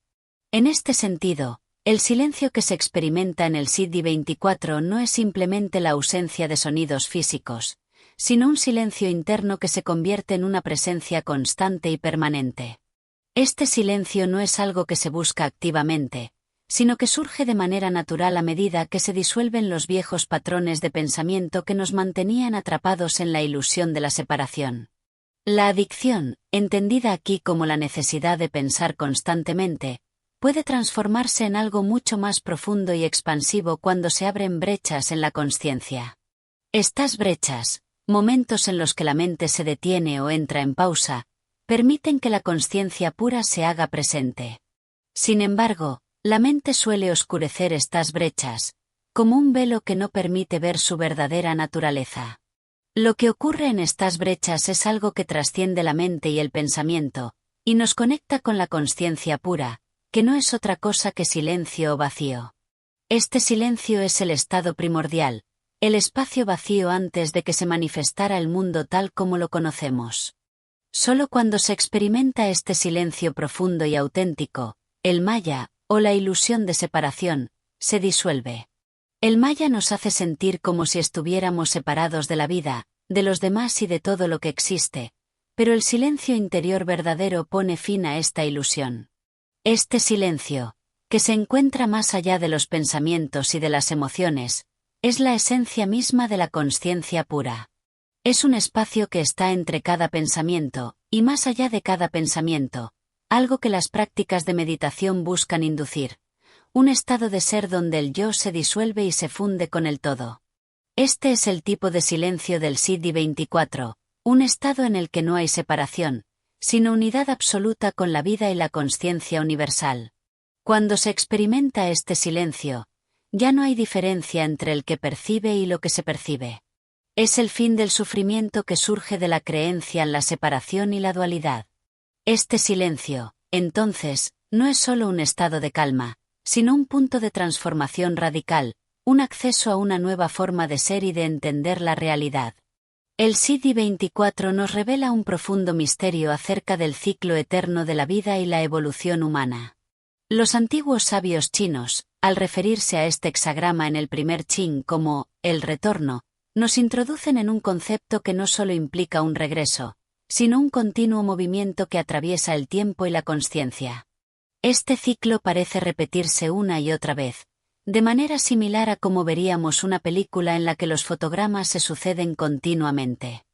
En este sentido, el silencio que se experimenta en el Siddhi-24 no es simplemente la ausencia de sonidos físicos, sino un silencio interno que se convierte en una presencia constante y permanente. Este silencio no es algo que se busca activamente, sino que surge de manera natural a medida que se disuelven los viejos patrones de pensamiento que nos mantenían atrapados en la ilusión de la separación. La adicción, entendida aquí como la necesidad de pensar constantemente, puede transformarse en algo mucho más profundo y expansivo cuando se abren brechas en la consciencia. Estas brechas, momentos en los que la mente se detiene o entra en pausa, permiten que la consciencia pura se haga presente. Sin embargo, la mente suele oscurecer estas brechas, como un velo que no permite ver su verdadera naturaleza. Lo que ocurre en estas brechas es algo que trasciende la mente y el pensamiento, y nos conecta con la consciencia pura, que no es otra cosa que silencio o vacío. Este silencio es el estado primordial, el espacio vacío antes de que se manifestara el mundo tal como lo conocemos. Solo cuando se experimenta este silencio profundo y auténtico, el maya, o la ilusión de separación, se disuelve. El maya nos hace sentir como si estuviéramos separados de la vida, de los demás y de todo lo que existe, pero el silencio interior verdadero pone fin a esta ilusión. Este silencio, que se encuentra más allá de los pensamientos y de las emociones, es la esencia misma de la consciencia pura. Es un espacio que está entre cada pensamiento, y más allá de cada pensamiento, algo que las prácticas de meditación buscan inducir, un estado de ser donde el yo se disuelve y se funde con el todo. Este es el tipo de silencio del Siddhi-24, un estado en el que no hay separación, sino unidad absoluta con la vida y la consciencia universal. Cuando se experimenta este silencio, ya no hay diferencia entre el que percibe y lo que se percibe. Es el fin del sufrimiento que surge de la creencia en la separación y la dualidad. Este silencio, entonces, no es solo un estado de calma, sino un punto de transformación radical, un acceso a una nueva forma de ser y de entender la realidad. El Siddhi-24 nos revela un profundo misterio acerca del ciclo eterno de la vida y la evolución humana. Los antiguos sabios chinos, al referirse a este hexagrama en el primer Qing como el retorno, nos introducen en un concepto que no solo implica un regreso, sino un continuo movimiento que atraviesa el tiempo y la consciencia. Este ciclo parece repetirse una y otra vez, de manera similar a como veríamos una película en la que los fotogramas se suceden continuamente.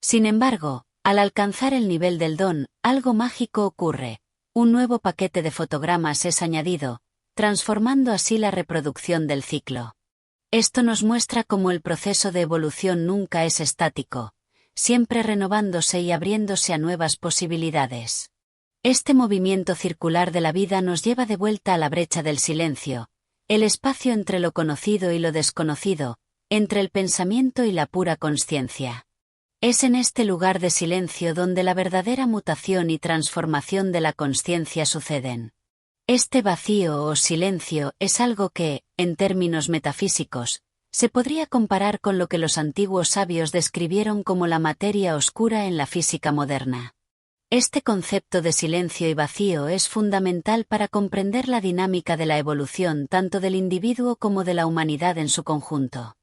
Sin embargo, al alcanzar el nivel del don, algo mágico ocurre. Un nuevo paquete de fotogramas es añadido, transformando así la reproducción del ciclo. Esto nos muestra cómo el proceso de evolución nunca es estático, siempre renovándose y abriéndose a nuevas posibilidades. Este movimiento circular de la vida nos lleva de vuelta a la brecha del silencio, el espacio entre lo conocido y lo desconocido, entre el pensamiento y la pura consciencia. Es en este lugar de silencio donde la verdadera mutación y transformación de la consciencia suceden. Este vacío o silencio es algo que, en términos metafísicos, se podría comparar con lo que los antiguos sabios describieron como la materia oscura en la física moderna. Este concepto de silencio y vacío es fundamental para comprender la dinámica de la evolución tanto del individuo como de la humanidad en su conjunto.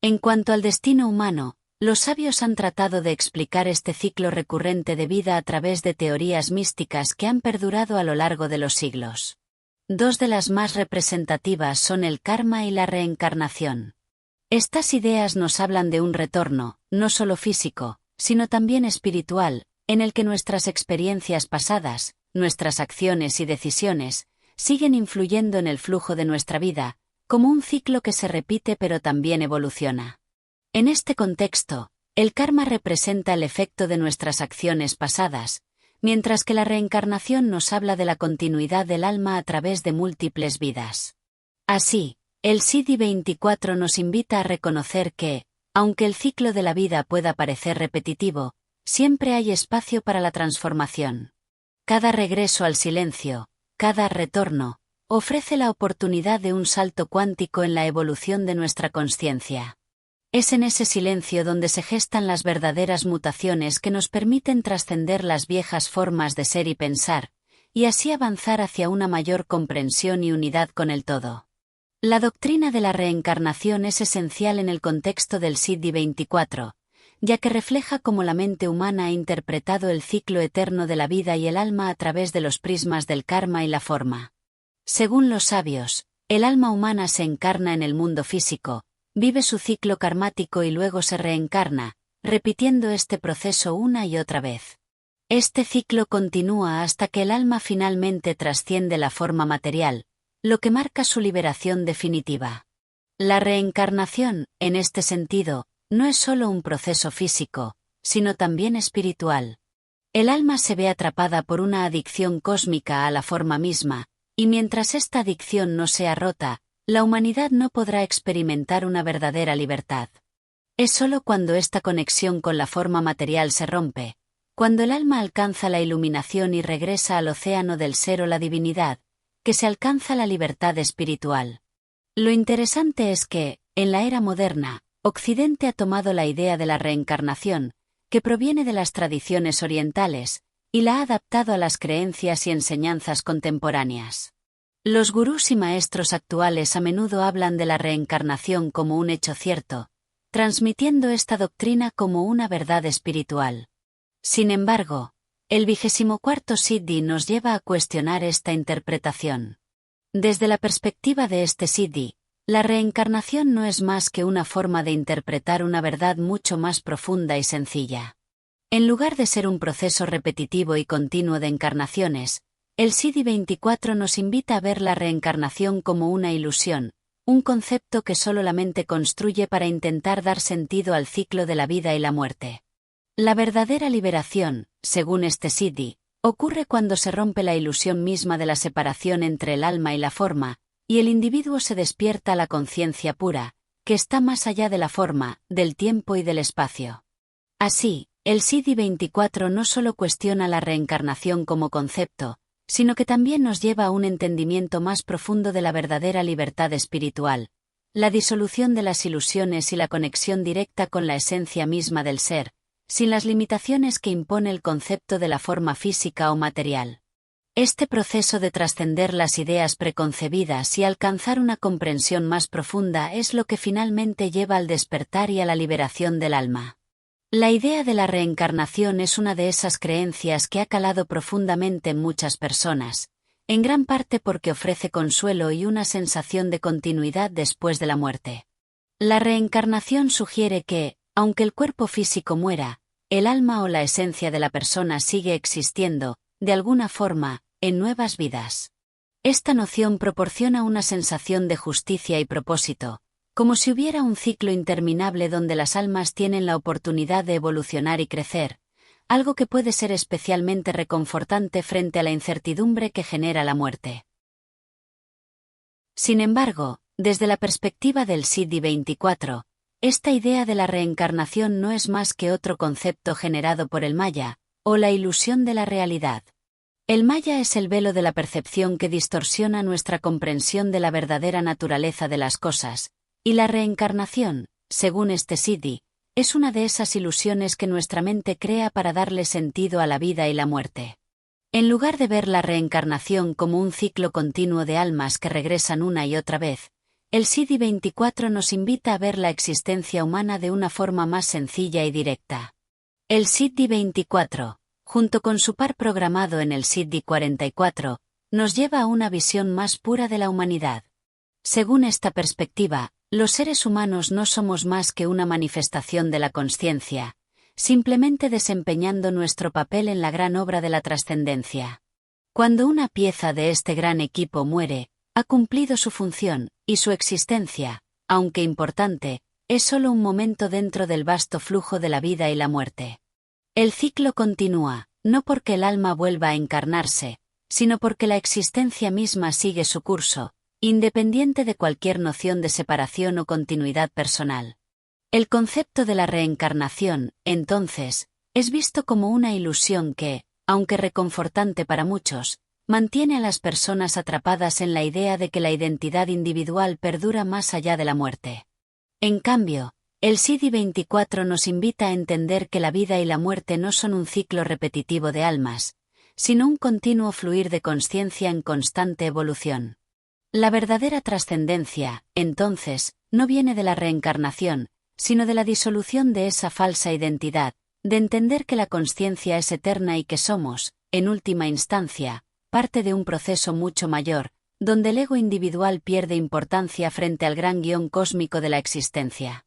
En cuanto al destino humano, los sabios han tratado de explicar este ciclo recurrente de vida a través de teorías místicas que han perdurado a lo largo de los siglos. Dos de las más representativas son el karma y la reencarnación. Estas ideas nos hablan de un retorno, no solo físico, sino también espiritual, en el que nuestras experiencias pasadas, nuestras acciones y decisiones, siguen influyendo en el flujo de nuestra vida, como un ciclo que se repite pero también evoluciona. En este contexto, el karma representa el efecto de nuestras acciones pasadas, mientras que la reencarnación nos habla de la continuidad del alma a través de múltiples vidas. Así, el Siddhi-24 nos invita a reconocer que, aunque el ciclo de la vida pueda parecer repetitivo, siempre hay espacio para la transformación. Cada regreso al silencio, cada retorno, ofrece la oportunidad de un salto cuántico en la evolución de nuestra consciencia. Es en ese silencio donde se gestan las verdaderas mutaciones que nos permiten trascender las viejas formas de ser y pensar, y así avanzar hacia una mayor comprensión y unidad con el todo. La doctrina de la reencarnación es esencial en el contexto del Siddhi-24, ya que refleja cómo la mente humana ha interpretado el ciclo eterno de la vida y el alma a través de los prismas del karma y la forma. Según los sabios, el alma humana se encarna en el mundo físico, vive su ciclo karmático y luego se reencarna, repitiendo este proceso una y otra vez. Este ciclo continúa hasta que el alma finalmente trasciende la forma material, lo que marca su liberación definitiva. La reencarnación, en este sentido, no es solo un proceso físico, sino también espiritual. El alma se ve atrapada por una adicción cósmica a la forma misma, y mientras esta adicción no sea rota, la humanidad no podrá experimentar una verdadera libertad. Es solo cuando esta conexión con la forma material se rompe, cuando el alma alcanza la iluminación y regresa al océano del ser o la divinidad, que se alcanza la libertad espiritual. Lo interesante es que, en la era moderna, Occidente ha tomado la idea de la reencarnación, que proviene de las tradiciones orientales, y la ha adaptado a las creencias y enseñanzas contemporáneas. Los gurús y maestros actuales a menudo hablan de la reencarnación como un hecho cierto, transmitiendo esta doctrina como una verdad espiritual. Sin embargo, el 24º Siddhi nos lleva a cuestionar esta interpretación. Desde la perspectiva de este Siddhi, la reencarnación no es más que una forma de interpretar una verdad mucho más profunda y sencilla. En lugar de ser un proceso repetitivo y continuo de encarnaciones, el Siddhi-24 nos invita a ver la reencarnación como una ilusión, un concepto que solo la mente construye para intentar dar sentido al ciclo de la vida y la muerte. La verdadera liberación, según este Siddhi, ocurre cuando se rompe la ilusión misma de la separación entre el alma y la forma, y el individuo se despierta a la conciencia pura, que está más allá de la forma, del tiempo y del espacio. Así, el Siddhi-24 no solo cuestiona la reencarnación como concepto, sino que también nos lleva a un entendimiento más profundo de la verdadera libertad espiritual, la disolución de las ilusiones y la conexión directa con la esencia misma del ser, sin las limitaciones que impone el concepto de la forma física o material. Este proceso de trascender las ideas preconcebidas y alcanzar una comprensión más profunda es lo que finalmente lleva al despertar y a la liberación del alma. La idea de la reencarnación es una de esas creencias que ha calado profundamente en muchas personas, en gran parte porque ofrece consuelo y una sensación de continuidad después de la muerte. La reencarnación sugiere que, aunque el cuerpo físico muera, el alma o la esencia de la persona sigue existiendo, de alguna forma, en nuevas vidas. Esta noción proporciona una sensación de justicia y propósito, como si hubiera un ciclo interminable donde las almas tienen la oportunidad de evolucionar y crecer, algo que puede ser especialmente reconfortante frente a la incertidumbre que genera la muerte. Sin embargo, desde la perspectiva del Siddhi 24, esta idea de la reencarnación no es más que otro concepto generado por el Maya, o la ilusión de la realidad. El Maya es el velo de la percepción que distorsiona nuestra comprensión de la verdadera naturaleza de las cosas, y la reencarnación, según este Siddhi, es una de esas ilusiones que nuestra mente crea para darle sentido a la vida y la muerte. En lugar de ver la reencarnación como un ciclo continuo de almas que regresan una y otra vez, el Siddhi 24 nos invita a ver la existencia humana de una forma más sencilla y directa. El Siddhi 24, junto con su par programado en el Siddhi 44, nos lleva a una visión más pura de la humanidad. Según esta perspectiva, los seres humanos no somos más que una manifestación de la consciencia, simplemente desempeñando nuestro papel en la gran obra de la trascendencia. Cuando una pieza de este gran equipo muere, ha cumplido su función, y su existencia, aunque importante, es solo un momento dentro del vasto flujo de la vida y la muerte. El ciclo continúa, no porque el alma vuelva a encarnarse, sino porque la existencia misma sigue su curso, independiente de cualquier noción de separación o continuidad personal. El concepto de la reencarnación, entonces, es visto como una ilusión que, aunque reconfortante para muchos, mantiene a las personas atrapadas en la idea de que la identidad individual perdura más allá de la muerte. En cambio, el Siddhi 24 nos invita a entender que la vida y la muerte no son un ciclo repetitivo de almas, sino un continuo fluir de consciencia en constante evolución. La verdadera trascendencia, entonces, no viene de la reencarnación, sino de la disolución de esa falsa identidad, de entender que la consciencia es eterna y que somos, en última instancia, parte de un proceso mucho mayor, donde el ego individual pierde importancia frente al gran guión cósmico de la existencia.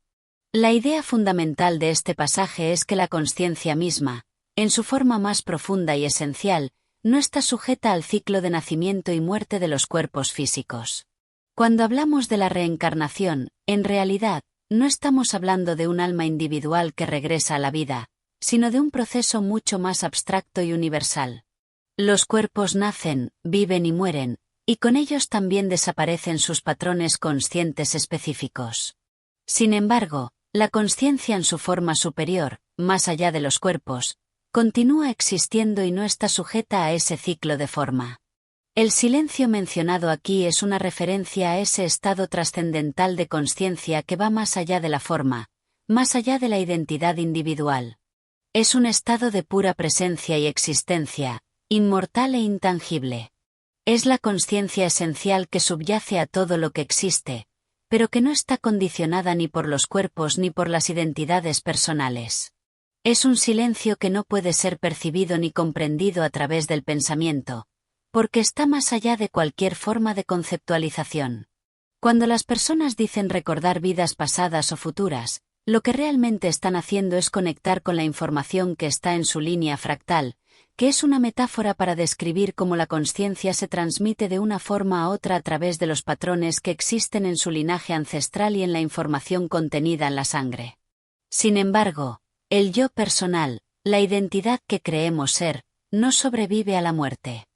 La idea fundamental de este pasaje es que la consciencia misma, en su forma más profunda y esencial, no está sujeta al ciclo de nacimiento y muerte de los cuerpos físicos. Cuando hablamos de la reencarnación, en realidad, no estamos hablando de un alma individual que regresa a la vida, sino de un proceso mucho más abstracto y universal. Los cuerpos nacen, viven y mueren, y con ellos también desaparecen sus patrones conscientes específicos. Sin embargo, la consciencia en su forma superior, más allá de los cuerpos, continúa existiendo y no está sujeta a ese ciclo de forma. El silencio mencionado aquí es una referencia a ese estado trascendental de consciencia que va más allá de la forma, más allá de la identidad individual. Es un estado de pura presencia y existencia, inmortal e intangible. Es la consciencia esencial que subyace a todo lo que existe, pero que no está condicionada ni por los cuerpos ni por las identidades personales. Es un silencio que no puede ser percibido ni comprendido a través del pensamiento, porque está más allá de cualquier forma de conceptualización. Cuando las personas dicen recordar vidas pasadas o futuras, lo que realmente están haciendo es conectar con la información que está en su línea fractal, que es una metáfora para describir cómo la consciencia se transmite de una forma a otra a través de los patrones que existen en su linaje ancestral y en la información contenida en la sangre. Sin embargo, el yo personal, la identidad que creemos ser, no sobrevive a la muerte.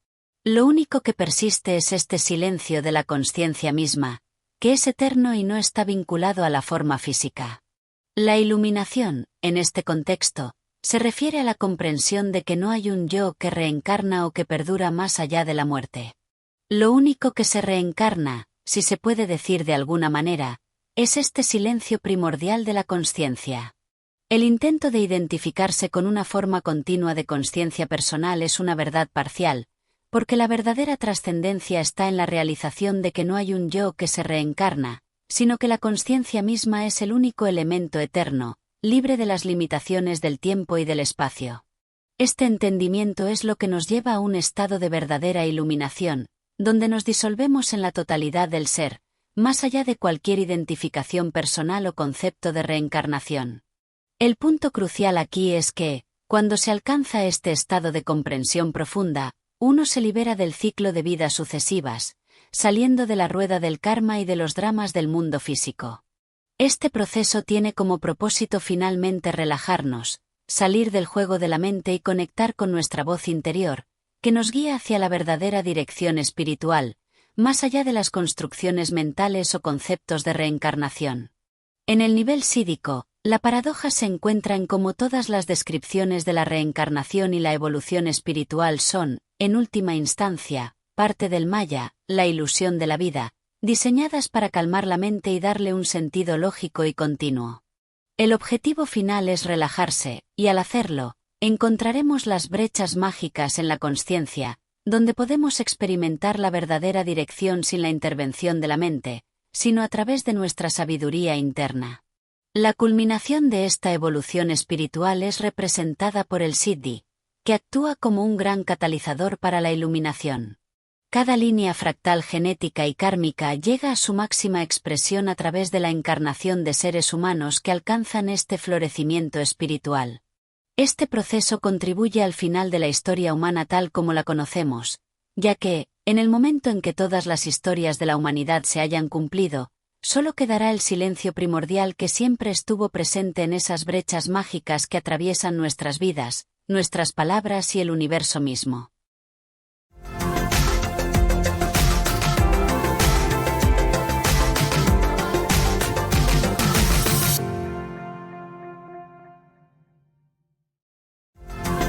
Lo único que persiste es este silencio de la consciencia misma, que es eterno y no está vinculado a la forma física. La iluminación, en este contexto, se refiere a la comprensión de que no hay un yo que reencarna o que perdura más allá de la muerte. Lo único que se reencarna, si se puede decir de alguna manera, es este silencio primordial de la consciencia. El intento de identificarse con una forma continua de consciencia personal es una verdad parcial, porque la verdadera trascendencia está en la realización de que no hay un yo que se reencarna, sino que la consciencia misma es el único elemento eterno, libre de las limitaciones del tiempo y del espacio. Este entendimiento es lo que nos lleva a un estado de verdadera iluminación, donde nos disolvemos en la totalidad del ser, más allá de cualquier identificación personal o concepto de reencarnación. El punto crucial aquí es que, cuando se alcanza este estado de comprensión profunda, uno se libera del ciclo de vidas sucesivas, saliendo de la rueda del karma y de los dramas del mundo físico. Este proceso tiene como propósito finalmente relajarnos, salir del juego de la mente y conectar con nuestra voz interior, que nos guía hacia la verdadera dirección espiritual, más allá de las construcciones mentales o conceptos de reencarnación. En el nivel sídico, la paradoja se encuentra en cómo todas las descripciones de la reencarnación y la evolución espiritual son, en última instancia, parte del maya, la ilusión de la vida, diseñadas para calmar la mente y darle un sentido lógico y continuo. El objetivo final es relajarse, y al hacerlo, encontraremos las brechas mágicas en la consciencia, donde podemos experimentar la verdadera dirección sin la intervención de la mente, sino a través de nuestra sabiduría interna. La culminación de esta evolución espiritual es representada por el Siddhi, que actúa como un gran catalizador para la iluminación. Cada línea fractal genética y kármica llega a su máxima expresión a través de la encarnación de seres humanos que alcanzan este florecimiento espiritual. Este proceso contribuye al final de la historia humana tal como la conocemos, ya que, en el momento en que todas las historias de la humanidad se hayan cumplido, solo quedará el silencio primordial que siempre estuvo presente en esas brechas mágicas que atraviesan nuestras vidas, nuestras palabras y el universo mismo.